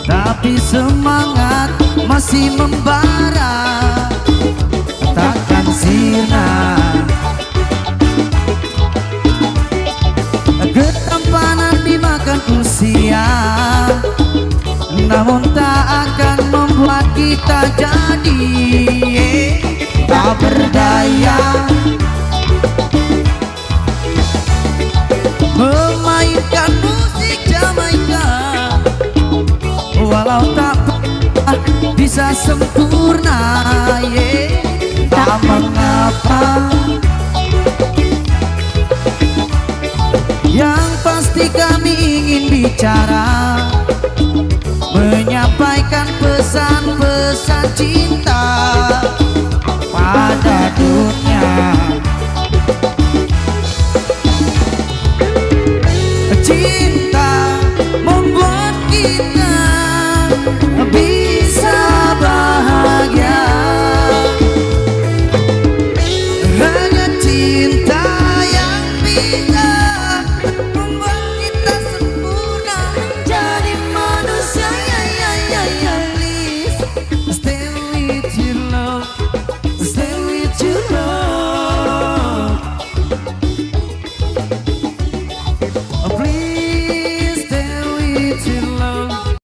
tapi semangat masih membara, takkan sirna. Ketampanan dimakan usia, namun tak akan membuat kita jadi tak berdaya. Memainkan musik Jamaika, walau tak pernah bisa sempurna, tak mengapa. Yang pasti kami ingin bicara, menyampaikan pesan-pesan cinta pada dunia. Cinta membuat kita